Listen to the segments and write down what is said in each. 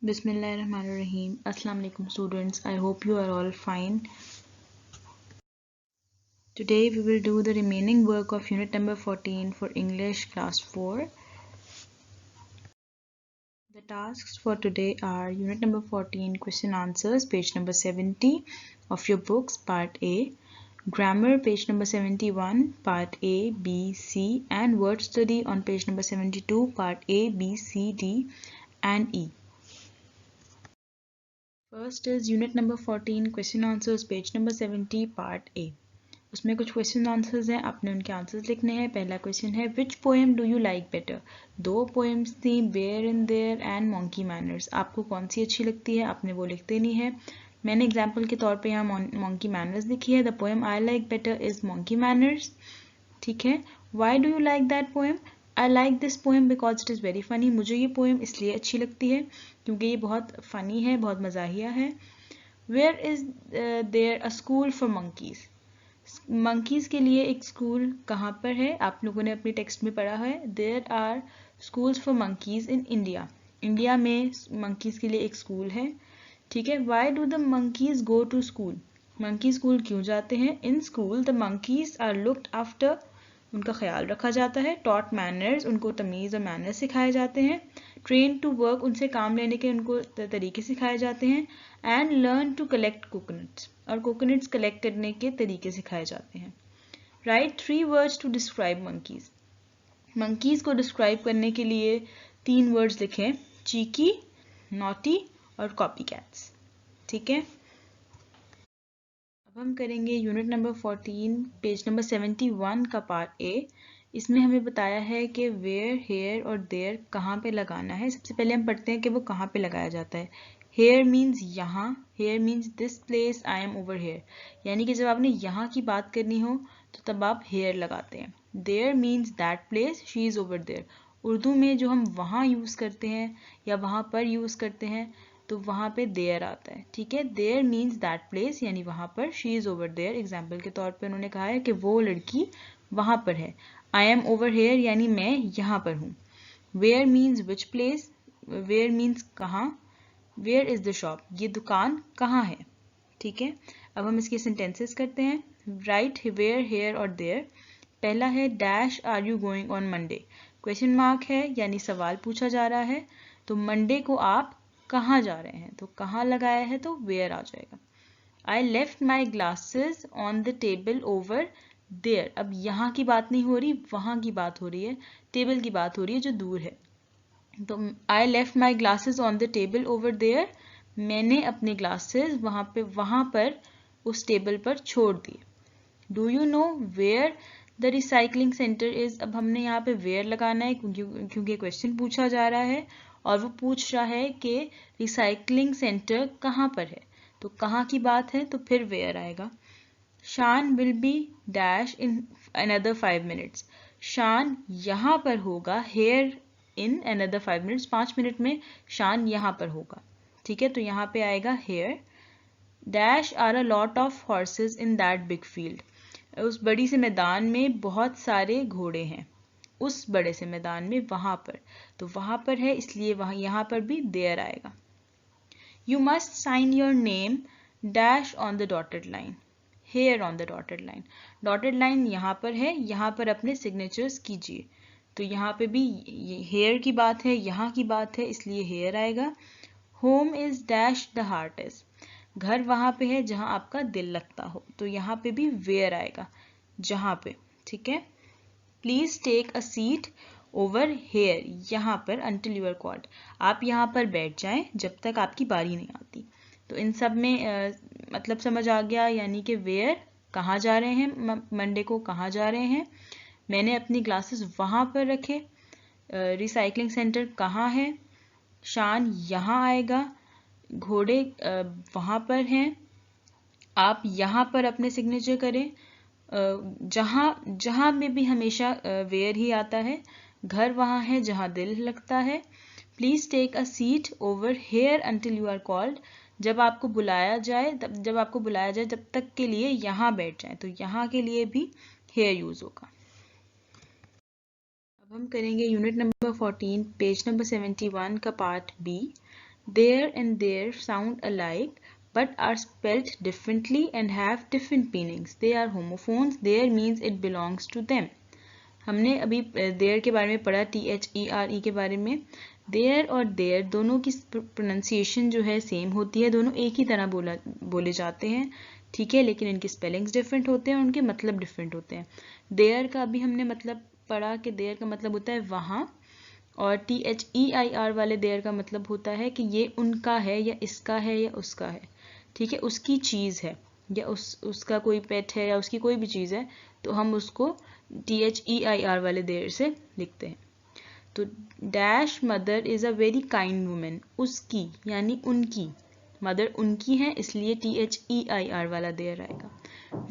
Bismillahirrahmanirrahim. Assalamu alaikum students. I hope you are all fine. Today we will do the remaining work of unit number 14 for English class 4. The tasks for today are unit number 14 question answers page number 70 of your books part A, grammar page number 71 part A, B, C and word study on page number 72 part A, B, C, D and E. First is unit number 14 question answers page number 70 part A. उसमें कुछ question answers हैं, आपने उनके answers लिखने हैं। पहला question है which poem do you like better. दो पोएम्स थी, bear in there and monkey manners. आपको कौन सी अच्छी लगती है, आपने वो लिख देनी है। मैंने एग्जांपल के तौर पे यहाँ मंकी मैनर्स लिखी है। The poem I like better is monkey manners. ठीक है। Why do you like that poem. I like this poem because it is very funny. मुझे ये पोएम इसलिए अच्छी लगती है क्योंकि ये बहुत फ़नी है, बहुत मज़ाहिया है। Where is there a school for monkeys. Monkeys के लिए एक स्कूल कहाँ पर है, आप लोगों ने अपने टेक्स्ट में पढ़ा है। There are schools for monkeys in India. India में मंकीज़ के लिए एक स्कूल है। ठीक है। Why do the monkeys go to school. Monkey school क्यों जाते हैं। In school the monkeys are looked after. उनका ख्याल रखा जाता है। टॉट मैनर्स, उनको तमीज़ और मैनर्स सिखाए जाते हैं। ट्रेन टू वर्क, उनसे काम लेने के उनको तरीके सिखाए जाते हैं। And learn to collect coconuts, और कोकोनट्स कलेक्ट करने के तरीके सिखाए जाते हैं। Write 3 words to describe monkeys. Monkeys को डिस्क्राइब करने के लिए 3 वर्ड्स लिखें, चीकी, नॉटी और कॉपी कैट्स। ठीक है। अब हम करेंगे यूनिट नंबर 14 पेज नंबर 71 का पार्ट ए। इसमें हमें बताया है कि वेयर, हेयर और देयर कहाँ पे लगाना है। सबसे पहले हम पढ़ते हैं कि वो कहाँ पे लगाया जाता है। हेयर मीन्स यहाँ, here means this place, I am over here. यानी कि जब आपने यहाँ की बात करनी हो तो तब आप हेयर लगाते हैं। There means that place, she is over there. Urdu में जो हम वहाँ यूज़ करते हैं या वहाँ पर यूज़ करते हैं तो वहाँ पे देयर आता है। ठीक है। देयर मीन्स दैट प्लेस, यानी वहाँ पर। She is over there, example के तौर पे उन्होंने कहा है कि वो लड़की वहाँ पर है। आई एम ओवर हेयर, यानी मैं यहाँ पर हूँ। Where means which place, where means कहाँ। वेयर इज़ द शॉप, ये दुकान कहाँ है। ठीक है। अब हम इसके सेंटेंसेस करते हैं। राइट वेयर, हेयर और देयर। पहला है dash are you going on Monday. Question mark है, यानी सवाल पूछा जा रहा है। तो मंडे को आप कहाँ जा रहे हैं, तो कहाँ लगाया है तो वेयर आ जाएगा। I left my glasses on the table over there. अब यहाँ की बात नहीं हो रही, वहाँ की बात हो रही है। टेबल की बात हो रही है जो दूर है। तो I left my glasses on the table over there. मैंने अपने ग्लासेस वहाँ पर उस टेबल पर छोड़ दिए। Do you know where the recycling centre is. अब हमने यहाँ पे वेयर लगाना है क्योंकि क्वेश्चन पूछा जा रहा है और वो पूछ रहा है कि रिसाइकलिंग सेंटर कहाँ पर है। तो कहाँ की बात है तो फिर वेयर आएगा। शान will be dash in another 5 minutes. शान यहाँ पर होगा, here in another 5 minutes, 5 minute में शान यहाँ पर होगा। ठीक है। तो यहाँ पे आएगा here. Dash are a lot of horses in that big field. उस बड़ी से मैदान में बहुत सारे घोड़े हैं। उस बड़े से मैदान में, वहाँ पर, तो वहाँ पर है इसलिए वहाँ यहाँ पर भी देयर आएगा। You must sign your name dash on the dotted line. Here on the dotted line. Dotted line यहाँ पर है, यहाँ पर अपने सिग्नेचर्स कीजिए। तो यहाँ पे भी हेयर की बात है, यहाँ की बात है, इसलिए हेयर आएगा। Home is dash the heart is. घर वहाँ पे है जहाँ आपका दिल लगता हो, तो यहाँ पे भी वेयर आएगा, जहाँ पे। ठीक है। Please take a seat over here, यहाँ पर अंटिल यू आर कॉल्ड। आप यहाँ पर बैठ जाएं जब तक आपकी बारी नहीं आती। तो इन सब में मतलब समझ आ गया, यानी कि वेयर कहाँ जा रहे हैं, मंडे को कहाँ जा रहे हैं। मैंने अपनी ग्लासेस वहाँ पर रखे। रिसाइकलिंग सेंटर कहाँ है, शान यहाँ आएगा। घोड़े वहाँ पर हैं, आप यहाँ पर अपने सिग्नेचर करें। जहाँ जहाँ में भी हमेशा वेयर ही आता है। घर वहाँ है जहाँ दिल लगता है। Please take a seat over here until you are called. जब आपको बुलाया जाए जब तक के लिए यहाँ बैठ जाए, तो यहाँ के लिए भी हेयर यूज़ होगा। अब हम करेंगे यूनिट नंबर 14 पेज नंबर 71 का part B. There and there sound alike but are spelled differently and have different meanings. They are homophones. There means it belongs to them. हमने अभी देयर के बारे में पढ़ा, THERE के बारे में. देयर और देयर दोनों की प्रोनाउंसिएशन जो है सेम होती है, दोनों एक ही तरह बोले जाते हैं, ठीक है, लेकिन इनके स्पेलिंग्स डिफरेंट होते हैं और उनके मतलब डिफरेंट होते हैं. देयर का अभी हमने मतलब पढ़ा कि देयर का मतलब होता है वहाँ, और THEIR वाले देयर का मतलब होता है कि ये उनका है या इसका है या उसका है, ठीक है, उसकी चीज़ है या उसका कोई पेट है या उसकी कोई भी चीज़ है, तो हम उसको THEIR वाले देयर से लिखते हैं. तो dash mother is a very kind women. उसकी यानी उनकी, मदर उनकी है, इसलिए THEIR वाला देयर आएगा.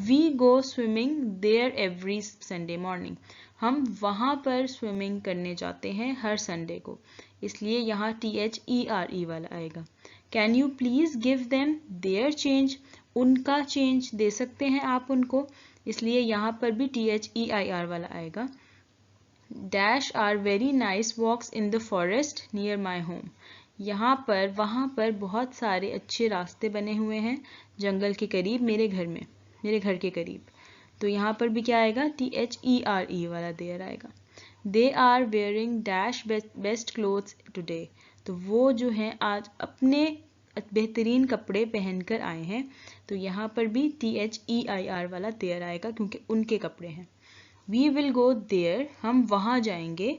We go swimming there every Sunday morning. हम वहाँ पर स्विमिंग करने जाते हैं हर संडे को, इसलिए यहाँ THERE वाला आएगा. Can you please give them their change. उनका चेंज दे सकते हैं आप उनको, इसलिए यहाँ पर भी THEIR वाला आएगा. Dash are very nice walks in the forest near my home. यहाँ पर वहाँ पर बहुत सारे अच्छे रास्ते बने हुए हैं जंगल के करीब, मेरे घर के करीब. तो यहाँ पर भी क्या आएगा, THERE वाला देयर आएगा. They are wearing dash best clothes today. तो वो जो हैं आज अपने बेहतरीन कपड़े पहनकर आए हैं, तो यहाँ पर भी THEIR वाला देयर आएगा क्योंकि उनके कपड़े हैं. We will go there. हम वहाँ जाएंगे.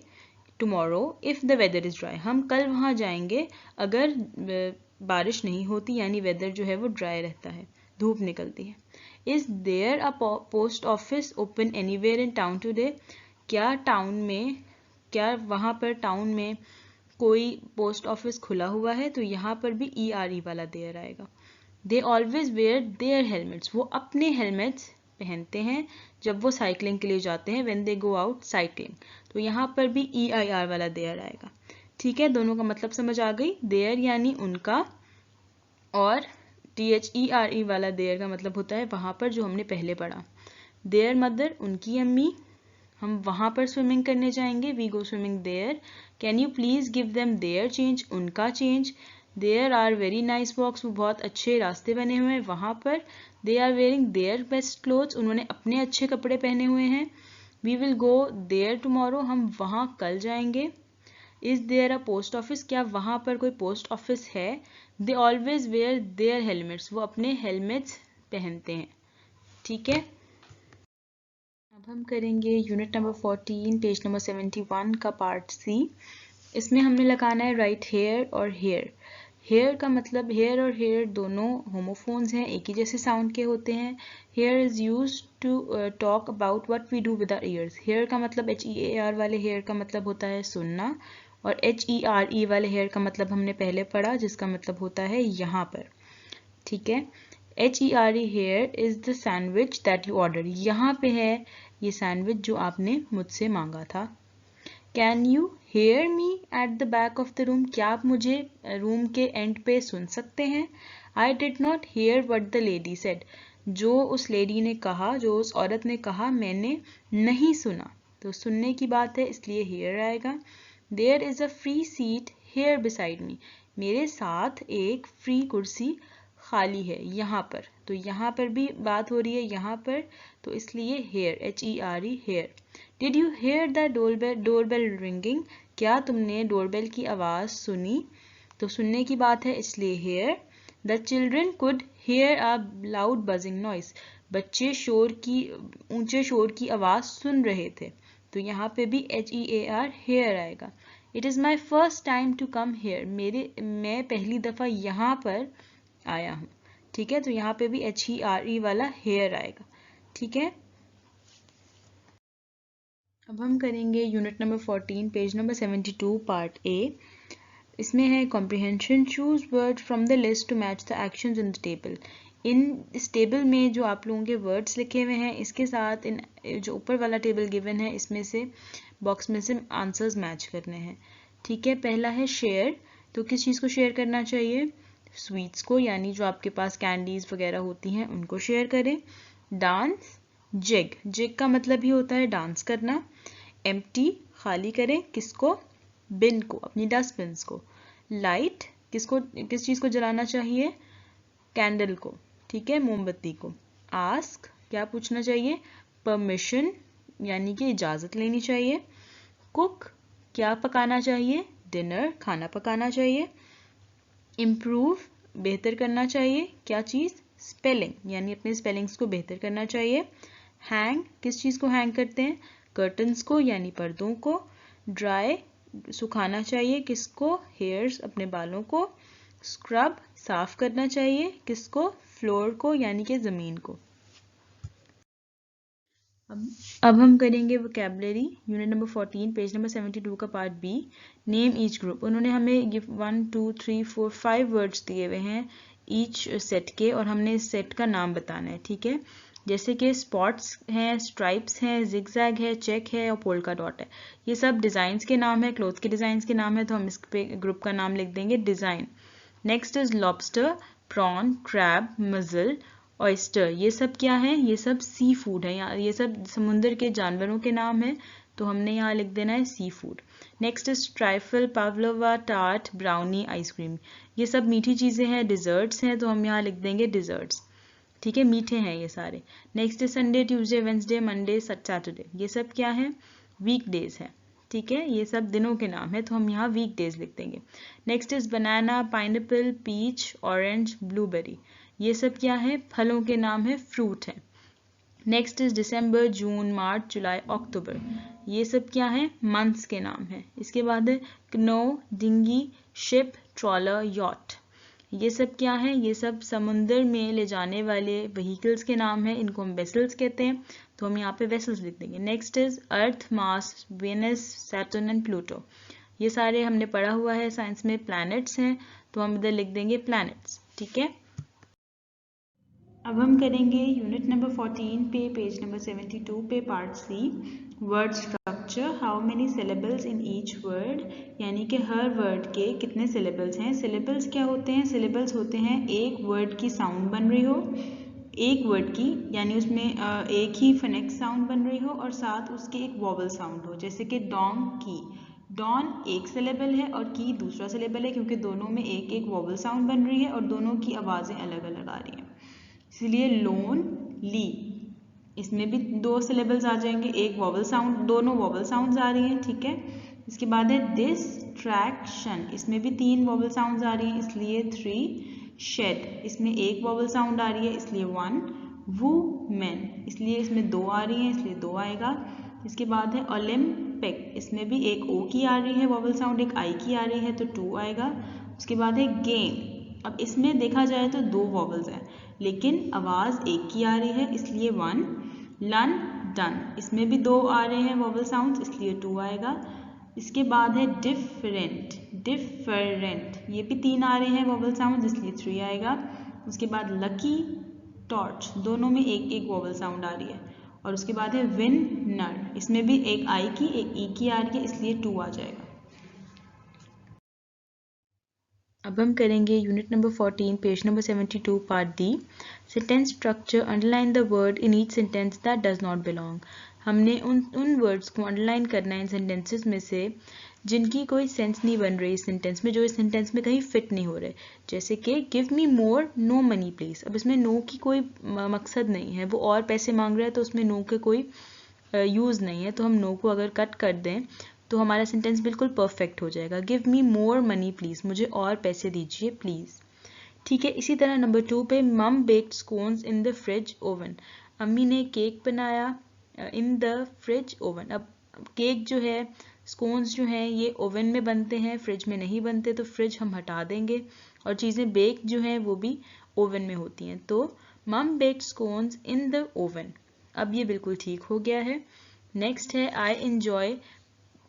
Tomorrow if the weather is dry. हम कल वहाँ जाएंगे अगर बारिश नहीं होती, यानी वेदर जो है वो ड्राई रहता है, धूप निकलती है. Is there a post office open anywhere in town today. क्या वहाँ पर टाउन में कोई पोस्ट ऑफिस खुला हुआ है, तो यहाँ पर भी ERE वाला देयर आएगा. They always wear their helmets. वो अपने हेलमेट्स पहनते हैं जब वो साइकिलिंग के लिए जाते हैं, when they go out cycling. तो यहाँ पर भी EIR वाला देयर आएगा. ठीक है, दोनों का मतलब समझ आ गई. देयर यानी उनका, और THERE वाला देयर का मतलब होता है वहाँ पर, जो हमने पहले पढ़ा. देयर मदर उनकी अम्मी. हम वहाँ पर स्विमिंग करने जाएंगे. We go swimming there. Can you please give them their change. उनका change. There are very nice walks. वो बहुत अच्छे रास्ते बने हुए हैं वहाँ पर. They are wearing their best clothes. उन्होंने अपने अच्छे कपड़े पहने हुए हैं. We will go there tomorrow. हम वहाँ कल जाएंगे. Is there a post office. क्या वहाँ पर कोई पोस्ट ऑफिस है. They always wear their helmets. वो अपने हेलमेट्स पहनते हैं. ठीक है, अब हम करेंगे यूनिट नंबर 14 पेज नंबर 71 का पार्ट C. इसमें हमने लगाना है राइट हेयर और हेयर. हेयर का मतलब, हेयर और हेयर दोनों होमोफोन्स हैं, एक ही जैसे साउंड के होते हैं. Hear is used to talk about what we do with our ears. Hear का मतलब HEAR वाले हेयर का मतलब होता है सुनना, और HERE वाले हेयर का मतलब हमने पहले पढ़ा, जिसका मतलब होता है यहाँ पर. ठीक है, HERE here is the sandwich that you order. यहाँ पे है ये सैंडविच जो आपने मुझसे मांगा था. Can you hear me at the back of the room. क्या आप मुझे रूम के एंड पे सुन सकते हैं. I did not here what the lady said. जो उस लेडी ने कहा, जो उस औरत ने कहा, मैंने नहीं सुना. तो सुनने की बात है, इसलिए हेयर आएगा. There is a free seat here beside me. मेरे साथ एक फ्री कुर्सी खाली है यहाँ पर. तो यहाँ पर भी बात हो रही है यहाँ पर, तो इसलिए here, HERE here. Did you hear the doorbell ringing. क्या तुमने डोरबेल की आवाज़ सुनी. तो सुनने की बात है, इसलिए hear. The children could hear a loud buzzing noise. बच्चे ऊंचे शोर की आवाज़ सुन रहे थे. तो यहाँ पे भी HEAR हेयर आएगा. It is my first time to come here. मैं पहली दफ़ा यहाँ पर आया हूँ. ठीक है, तो यहाँ पे भी HERE वाला हेयर आएगा. ठीक है, अब हम करेंगे unit number 14 page number 72 part A. इसमें है comprehension. Choose word from the list to match the actions in the table. इस टेबल में जो आप लोगों के वर्ड्स लिखे हुए हैं, इसके साथ इन जो ऊपर वाला टेबल गिवन है, इसमें से बॉक्स में से आंसर्स मैच करने हैं. ठीक है, पहला है शेयर. तो किस चीज़ को शेयर करना चाहिए. स्वीट्स को, यानी जो आपके पास कैंडीज वगैरह होती हैं उनको शेयर करें. डांस. जिग का मतलब ही होता है डांस करना. एम्प्टी खाली करें, किसको. बिन को, अपनी डस्टबिन्स को. लाइट किस चीज़ को जलाना चाहिए? कैंडल को, ठीक है, मोमबत्ती को। आस्क, क्या पूछना चाहिए? परमिशन, यानी कि इजाज़त लेनी चाहिए। कुक, क्या पकाना चाहिए? डिनर, खाना पकाना चाहिए। इम्प्रूव, बेहतर करना चाहिए। क्या चीज़? स्पेलिंग, यानी अपने स्पेलिंग्स को बेहतर करना चाहिए। हैंग, किस चीज़ को हैंग करते हैं? कर्टन्स को, यानी पर्दों को। ड्राई, सुखाना चाहिए। किसको? हेयर्स, अपने बालों को। स्क्रब, साफ करना चाहिए। किसको? फ्लोर को, यानी कि ज़मीन को। अब हम करेंगे vocabulary, unit number 14, page number 72 का part B. Name each group. उन्होंने हमें 1 2 3 4 5 वर्ड्स दिए हुए हैं ईच सेट के, और हमने इस सेट का नाम बताना है, ठीक है। जैसे कि स्पॉट्स हैं, स्ट्राइप्स हैं, जिगजैग है, चेक है और पोल्का डॉट है। ये सब डिज़ाइंस के नाम है, क्लोथ के डिज़ाइंस के नाम है, तो हम इस पे ग्रुप का नाम लिख देंगे design. Next is lobster, prawn, crab, mussel, oyster. ये सब क्या है? ये सब सी फूड है, ये सब समुद्र के जानवरों के नाम है, तो हमने यहाँ लिख देना है sea food. Next is trifle, pavlova, tart, brownie, ice cream. ये सब मीठी चीज़ें हैं, डिज़र्ट्स हैं, तो हम यहाँ लिख देंगे डिज़र्ट्स, ठीक है, मीठे हैं ये सारे। Next is Sunday, Tuesday, Wednesday, Monday, Saturday. ये सब क्या है? वीक डेज है, ठीक है, ये सब दिनों के नाम है, तो हम यहाँ वीक डेज लिख देंगे। Next is banana, pineapple, peach, orange, blueberry. ये सब क्या है? फलों के नाम है, फ्रूट है। नेक्स्ट इज दिसंबर, जून, मार्च, जुलाई, अक्टूबर। ये सब क्या है? मंथ्स के नाम है। इसके बाद है क्नो, डिंगी, शिप, ट्रॉलर, यॉट। ये सब क्या है? ये सब समुंदर में ले जाने वाले व्हीकल्स के नाम है, इनको हम वेसल्स कहते हैं, तो हम यहाँ पे वेसल्स लिख देंगे। Next is Earth, Mars, Venus, Saturn and Pluto. ये सारे हमने पढ़ा हुआ है साइंस में, प्लैनेट्स हैं, तो हम इधर लिख देंगे प्लैनेट्स, ठीक है। अब हम करेंगे यूनिट नंबर 14 पे, पेज नंबर 72 पे, part C, word structure. How many syllables in each word, यानी कि हर वर्ड के कितने सिलेबल्स हैं। सिलेबल्स क्या होते हैं? सिलेबल्स होते हैं एक वर्ड की साउंड बन रही हो, एक वर्ड की, यानी उसमें एक ही फनेक्स साउंड बन रही हो और साथ उसके एक वॉवल साउंड हो। जैसे कि डोंग की, डॉन एक सिलेबल है और की दूसरा सिलेबल है, क्योंकि दोनों में एक एक वॉवल साउंड बन रही है और दोनों की आवाज़ें अलग अलग आ रही हैं। इसलिए लोन, ली, इसमें भी दो सिलेबल्स आ जाएंगे, एक वॉवल साउंड, दोनों वॉवल साउंड्स आ रही हैं, ठीक है। इसके बाद है डिस्ट्रैक्शन, इसमें भी 3 वॉवल साउंड्स आ रही हैं, इसलिए 3। शेड, इसमें एक वॉवल साउंड आ रही है, इसलिए 1। वूमेन, इसलिए इसमें 2 आ रही हैं, इसलिए 2 आएगा। इसके बाद है ओलंपिक, इसमें भी एक ओ की आ रही है वॉवल साउंड, एक आई की आ रही है, तो 2 आएगा। उसके बाद है गेम, अब इसमें देखा जाए तो 2 वॉवल्स हैं, लेकिन आवाज़ एक की आ रही है, इसलिए 1। लन, डन, इसमें भी 2 आ रहे हैं वॉवल साउंड्स, इसलिए 2 आएगा। इसके बाद है डिफरेंट, डिफरेंट, ये भी 3 आ रहे हैं वॉवल साउंड्स, इसलिए 3 आएगा। उसके बाद लकी, टॉर्च, दोनों में एक एक वॉवल साउंड आ रही है। और उसके बाद है विनर, इसमें भी एक आई की एक ई की आ रही है, इसलिए 2 आ जाएगा। अब हम करेंगे unit number 14, page number 72, part D, sentence structure. Underline the word in each sentence that does not belong. हमने उन वर्ड्स को अंडरलाइन करना है इन सेंटेंसेस में से जिनकी कोई सेंस नहीं बन रही इस सेंटेंस में, जो इस सेंटेंस में कहीं फिट नहीं हो रहे। जैसे कि give me more, no money please. अब इसमें नो की कोई मकसद नहीं है, वो और पैसे मांग रहा है, तो उसमें नो के कोई यूज़ नहीं है, तो हम नो को अगर कट कर दें तो हमारा सेंटेंस बिल्कुल परफेक्ट हो जाएगा। Give me more money please, मुझे और पैसे दीजिए प्लीज़, ठीक है। इसी तरह नंबर 2 पे, mum baked scones in the fridge oven. अम्मी ने केक बनाया इन द फ्रिज ओवन। अब केक जो है, स्कोन्स जो हैं, ये ओवन में बनते हैं, फ्रिज में नहीं बनते, तो फ्रिज हम हटा देंगे, और चीज़ें बेक जो हैं वो भी ओवन में होती हैं, तो मम baked scones in the oven. अब ये बिल्कुल ठीक हो गया है। नेक्स्ट है I enjoy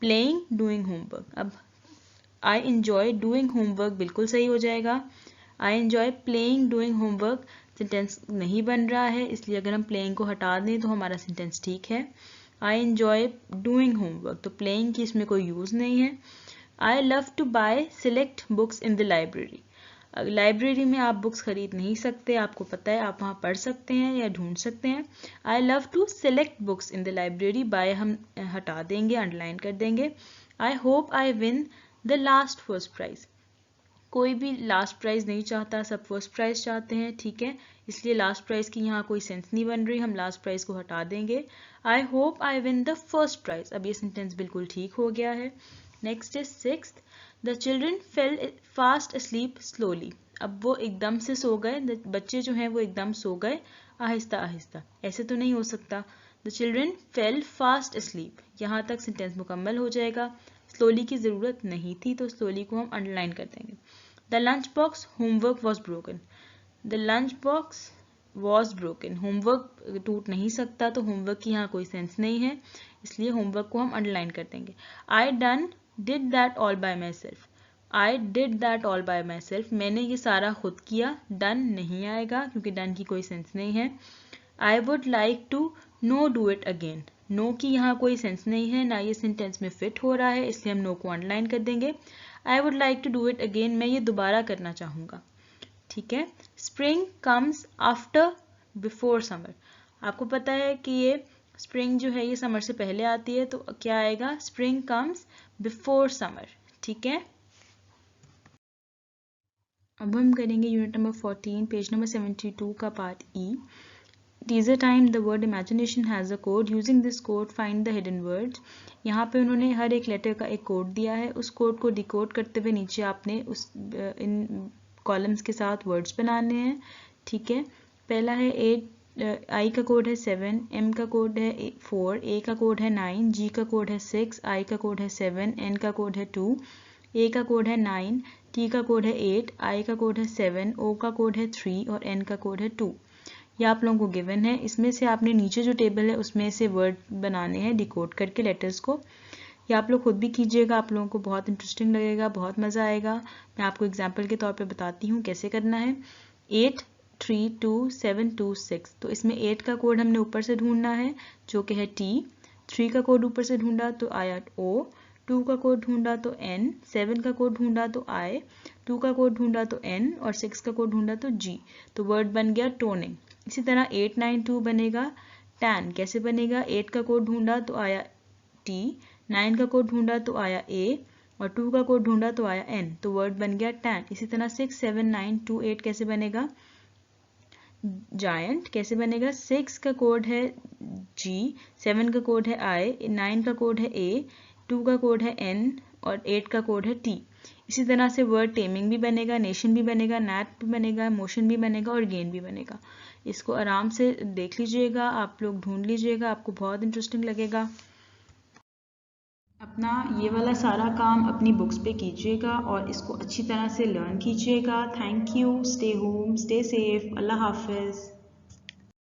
playing doing homework. अब आई एन्जॉय डूइंग होमवर्क बिल्कुल सही हो जाएगा। I enjoy playing doing homework sentence नहीं बन रहा है, इसलिए अगर हम प्लेइंग को हटा दें तो हमारा सेंटेंस ठीक है। आई एन्जॉय डूइंग होमवर्क, तो प्लेइंग की इसमें कोई यूज़ नहीं है। I love to buy select books in the library. Library में आप बुक्स खरीद नहीं सकते, आपको पता है, आप वहाँ पढ़ सकते हैं या ढूंढ सकते हैं। I love to select books in the library, buy हम हटा देंगे, अंडरलाइन कर देंगे। I hope I win the last first prize. कोई भी लास्ट प्राइज़ नहीं चाहता, सब फर्स्ट प्राइज़ चाहते हैं, ठीक है, इसलिए लास्ट प्राइज़ की यहाँ कोई सेंस नहीं बन रही, हम लास्ट प्राइज़ को हटा देंगे। I hope I win the first prize, अब ये सेंटेंस बिल्कुल ठीक हो गया है। Next is 6th, the children fail fast asleep slowly, अब वो एकदम से सो गए, बच्चे जो हैं वो एकदम सो गए आहिस्ता आहिस्ता, ऐसे तो नहीं हो सकता। The children fail fast asleep, यहाँ तक सेंटेंस मुकम्मल हो जाएगा। स्लोली की ज़रूरत नहीं थी तो स्लोली को हम अंडरलाइन कर देंगे। The lunch box homework was broken, the lunch box was broken, homework टूट नहीं सकता तो होमवर्क की यहाँ कोई सेंस नहीं है, इसलिए होमवर्क को हम अंडरलाइन कर देंगे। I did that all bye my self, I did that all bye my self, मैंने ये सारा खुद किया, डन नहीं आएगा क्योंकि डन की कोई सेंस नहीं है। I would like to know do it again, no की यहाँ कोई सेंस नहीं है, ना ये सेंटेंस में फिट हो रहा है, इसलिए हम नो को अंडरलाइन कर देंगे। I would like to do it again, मैं ये दोबारा करना चाहूँगा, ठीक है। Spring comes after before summer, आपको पता है कि ये स्प्रिंग जो है ये समर से पहले आती है, तो क्या आएगा, स्प्रिंग कम्स बिफोर समर, ठीक है। अब हम करेंगे यूनिट नंबर 14 पेज नंबर 72 का part E. Teaser time, the word imagination has a code, using this code find the hidden words. यहाँ पे उन्होंने हर एक लेटर का एक कोड दिया है, उस कोड को डिकोड करते हुए नीचे आपने उस इन कॉलम्स के साथ वर्ड्स बनाने हैं, ठीक है। पहला है 8, आई का कोड है 7, एम का कोड है 4, ए का कोड है 9, जी का कोड है 6, आई का कोड है 7, एन का कोड है 2, ए का कोड है 9, टी का कोड है 8, आई का कोड है 7, ओ का कोड है 3 और एन का कोड है 2। ये आप लोगों को गिवन है, इसमें से आपने नीचे जो टेबल है उसमें से वर्ड बनाने हैं डिकोड करके लेटर्स को। ये आप लोग खुद भी कीजिएगा, आप लोगों को बहुत इंटरेस्टिंग लगेगा, बहुत मज़ा आएगा। मैं आपको एग्जांपल के तौर पे बताती हूँ कैसे करना है। 8 3 2 7 2 6, तो इसमें 8 का कोड हमने ऊपर से ढूंढना है जो कि है T, 3 का कोड ऊपर से ढूंढा तो आया O, 2 का कोड ढूंढा तो N, 7 का कोड ढूंढा तो I, 2 का कोड ढूंढा तो N और 6 का कोड ढूंढा तो G, तो वर्ड बन गया टोनिंग। इसी तरह 8 9 2 बनेगा टैन, कैसे बनेगा, 8 का कोड ढूंढा तो आया T, 9 का कोड ढूंढा तो आया A और 2 का कोड ढूंढा तो आया N, तो वर्ड बन गया टैन। इसी तरह 6 7 9 2 8 कैसे बनेगा, जायंट, कैसे बनेगा, 6 का कोड है G, 7 का कोड है I, 9 का कोड है A, 2 का कोड है N और 8 का कोड है T। इसी तरह से वर्ड टेमिंग भी बनेगा, नेशन भी बनेगा, नैप भी बनेगा, मोशन भी बनेगा और गेन भी बनेगा। इसको आराम से देख लीजिएगा, आप लोग ढूंढ लीजिएगा, आपको बहुत इंटरेस्टिंग लगेगा। अपना ये वाला सारा काम अपनी बुक्स पे कीजिएगा और इसको अच्छी तरह से लर्न कीजिएगा। Thank you, stay home, stay safe, अल्लाह हाफिज़।